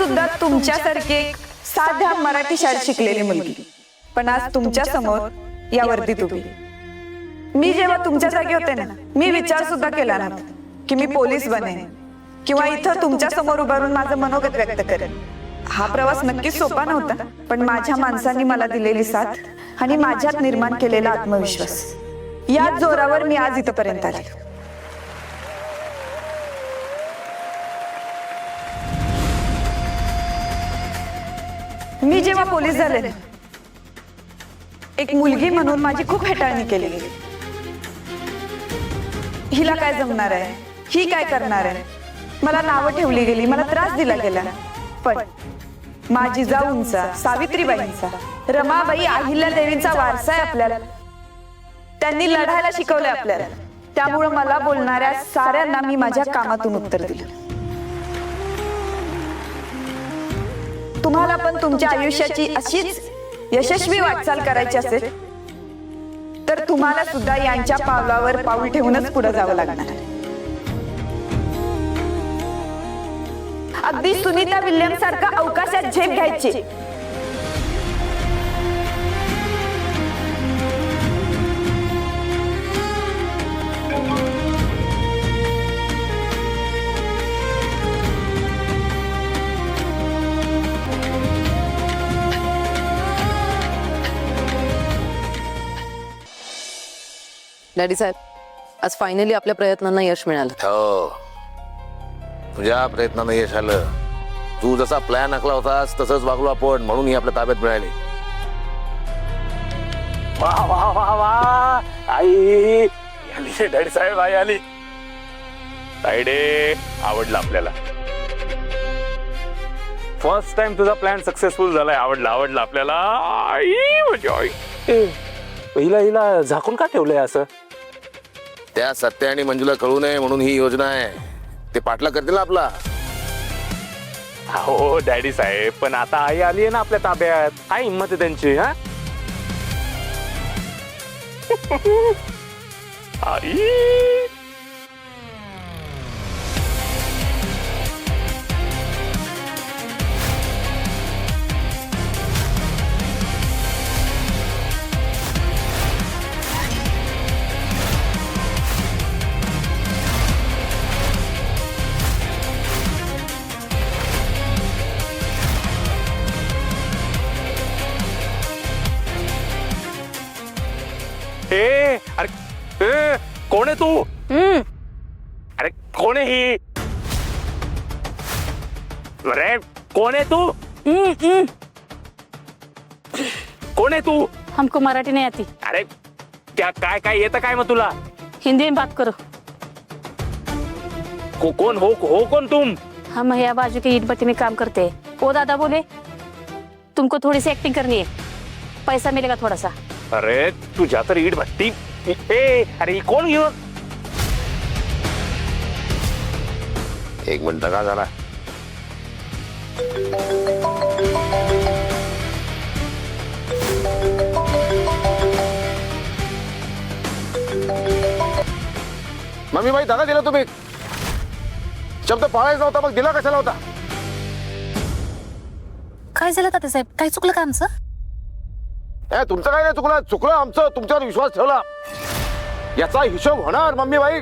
सुद्धा तुमच्यासारखी एक साध्या मराठी शाळेत शिकलेली मुलगी, पण आज तुमच्या समोर या वर्दीत उभी. मी जेव्हा तुमच्या जागी होते ना, मी विचार सुद्धा केला नव्हता की मी पोलीस बनेन किंवा इथं तुमच्या समोर उभारून माझं मनोगत व्यक्त करेन. हा प्रवास नक्कीच सोपा नव्हता, पण माझ्या माणसांनी मला दिलेली साथ आणि माझ्यात निर्माण केलेला आत्मविश्वास, या जोरावर मी आज इथपर्यंत आले. मी जेव्हा पोलीस झाले ना, एक मुलगी म्हणून माझी खूप हेटाळणी केली गेली. हिला काय जमणार आहे, ही काय करणार आहे, मला नावं ठेवली गेली, मला त्रास दिला गेला. पण माझी जाऊंचा, सावित्रीबाईंचा, रमाबाई, अहिल्यादेवींचा वारसा आहे आपल्याला. त्यांनी लढायला शिकवलंय आपल्याला. त्यामुळे मला बोलणाऱ्या साऱ्यांना मी माझ्या कामातून उत्तर दिलं. तुम्हाला पण तुमच्या आयुष्याची अशीच यशस्वी वाटचाल करायची असेल तर तुम्हाला सुद्धा यांच्या पावलावर पाऊल ठेवूनच पुढे जावं लागणार. अगदी सुनीता विल्यम सारखा अवकाशात झेप घ्यायची. डॅडी साहेब, आज फायनली आपल्या प्रयत्नांना यश मिळालं. हो, तुझ्या प्रयत्नानं यश आलं. तू जसा प्लॅन आखला होतास तसंच वागलो आपण, म्हणून ही आपल्या ताब्यात मिळाली. वा वा वा वा, आई आली, डॅडी साहेब आई आली. तायडे, आवडला आपल्याला. फर्स्ट टाइम तुझा प्लॅन सक्सेसफुल झालाय. आवडला आवडला आपल्याला. आई म्हणजे आई. हिला हिला झाकून का ठेवलंय असं? त्या सत्य आणि मंजूला कळू नये म्हणून ही योजना आहे. ते पाठला करतील ना आपला. हो डॅडी साहेब, पण आता आई आली आहे ना आपल्या ताब्यात. काय हिंमत आहे त्यांची. हा आई. अरे कोण आहे तू? अरे कोण आहे ही? अरे कोण आहे तू? कोण आहे तू? हमको मराठी नहीं आती. अरे क्या काय काय येतं काय मग तुला? हिंदी में बात करो. कौन हो कौन तुम? हम यहाँ बाजू के ईट भट्टी में काम करते हैं. वो दादा बोले तुमको थोड़ी सी एक्टिंग करनी है, पैसा मिलेगा थोड़ा सा. अरे तुझ्या तर ईट भट्टी. अरे कोण घेऊन? एक मिनिट का झाला. मम्मी बाई, दगा दिला तुम्ही. शब्द पाळायचा होता, मग दिला कशाला होता? काय झालं तात्यासाहेब? काय चुकलं का आमचं? तुमचं काय नाही चुकलं. चुकलं आमचं तुमच्यावर विश्वास ठेवला. याचा हिशोब होणार मम्मी बाई.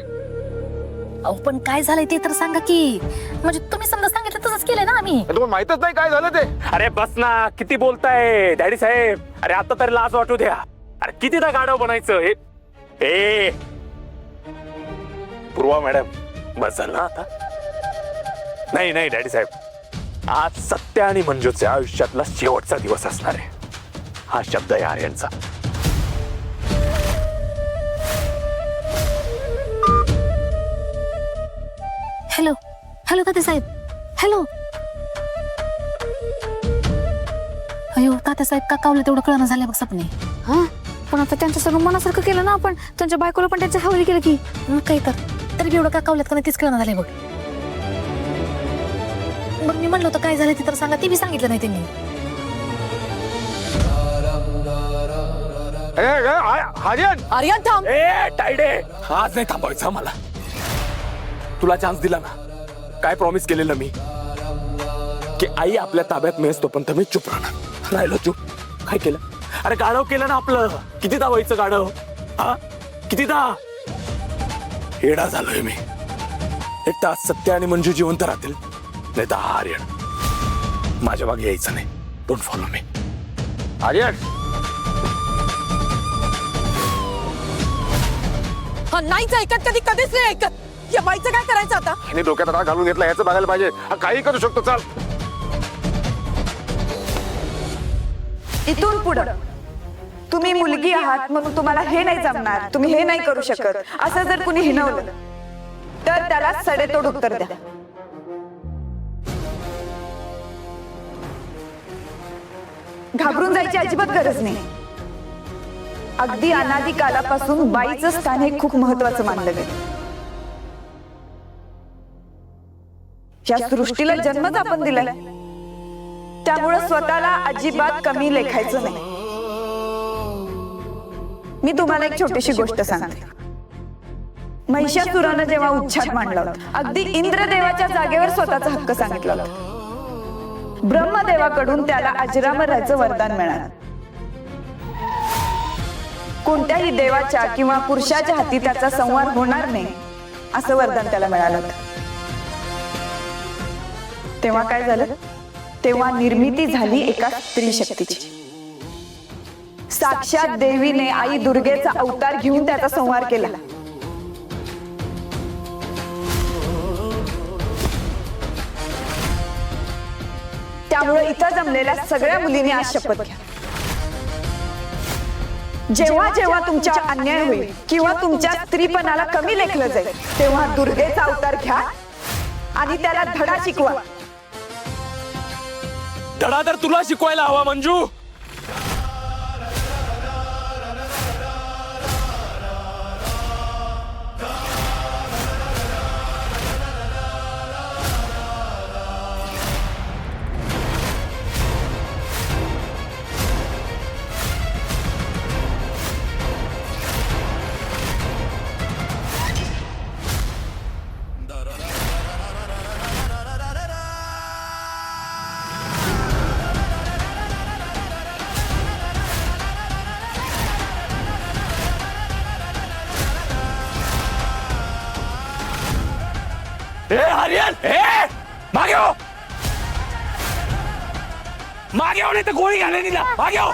अहो पण काय झालंय ते तर सांगा की. म्हणजे तुम्ही समजा सांगितलं तसंच केलंय ना आम्ही. तुम्हाला माहितच नाही काय झालं ते. अरे बस ना, किती बोलताय डॅडी साहेब. अरे आता तरी लाज वाटू द्या. अरे कितीदा गाडव बनायचं हे. ए पूर्वा मॅडम, बस झालं ना आता. नाही नाही डॅडी साहेब, आज सत्य आणि मंजूच्या आयुष्यातला शेवटचा दिवस असणार आहे. हा शब्द आहे आर्यनचा. Hello hello Tatyasaheb, hello. अयो तात्यासाहेब, का कावलं तेवढं कळणं झालं बघ सपने. हा, पण आता त्यांच्या सगळं मनासारखं केलं ना आपण. त्यांच्या बायकोला पण त्यांच्या हवाली केलं की. मग काही तरी बी एवढं का कावल्यात का नाही तेच कळणं झालंय बघ. मग मी म्हणलं होतं काय झालं ते तर सांगा. ते बी सांगितलं नाही त्यांनी. आर्यन थांब. ए टायडे, आज नाही थांबायचं मला. तुला चान्स दिला ना, काय प्रॉमिस केलेलं मी. की आई आपल्या ताब्यात मिळतो पण तुम्ही चुप राहणार. राहिलो चुप. काय केलं? अरे गाढव केलं ना आपलं. कितीदा व्हायचं गाढव? हा कितीदा? येडा झालोय मी. एक तास सत्य आणि मंजू जिवंत राहतील, नाही तर आर्यन. माझ्या मागे यायचं नाही. Don't follow me. आर्यन हा नाहीच ऐकत, कधीच नाही ऐकत. या बाईचं काय करायचं आता? हिने डोक्यात राग घालून घेतला, याचं बघायला पाहिजे. हा काही करू शकतो. चाल. इथून पुढं तुम्ही मुलगी आहात म्हणून तुम्हाला हे नाही जमणार, तुम्ही हे नाही करू शकत, असं जर कुणी हिणवलं तर त्याला सडेतोड उत्तर द्या. घाबरून जायची अजिबात गरज नाही. अगदी अनादी कालापासून बाईचं स्थान हे खूप महत्वाचं मानलं गेलं. या सृष्टीला जन्मच आपण दिलाय, त्यामुळे स्वतःला अजिबात कमी लेखायचं नाही. मी तुम्हाला एक छोटीशी गोष्ट सांगते. महिषासुरानं जेव्हा उच्छाद मांडला होता, अगदी इंद्रदेवाच्या जागेवर स्वतःचा हक्क सांगितला होता. ब्रह्मदेवाकडून त्याला अजरामराचं वरदान मिळालं. कोणत्याही देवाच्या किंवा पुरुषाच्या हाती त्याचा संहार होणार नाही असं वरदान त्याला मिळालं होतं. तेव्हा काय झालं? तेव्हा निर्मिती झाली एका स्त्री शक्तीची. साक्षात देवीने आई दुर्गेचा अवतार घेऊन त्याचा संहार केला. त्यामुळे इथं जमलेल्या सगळ्या मुलींनी आज शपथ घ्या, जेव्हा जेव्हा तुमच्या अन्याय होईल किंवा तुमच्या स्त्रीपणाला कमी लेखलं जाईल, तेव्हा दुर्गेचा अवतार घ्या आणि त्याला धडा शिकवा. धडा तर तुला शिकवायला हवा मंजू. आर्यन मागे हो, मागे हो, नाही तर गोळी घालेल. मागे हो.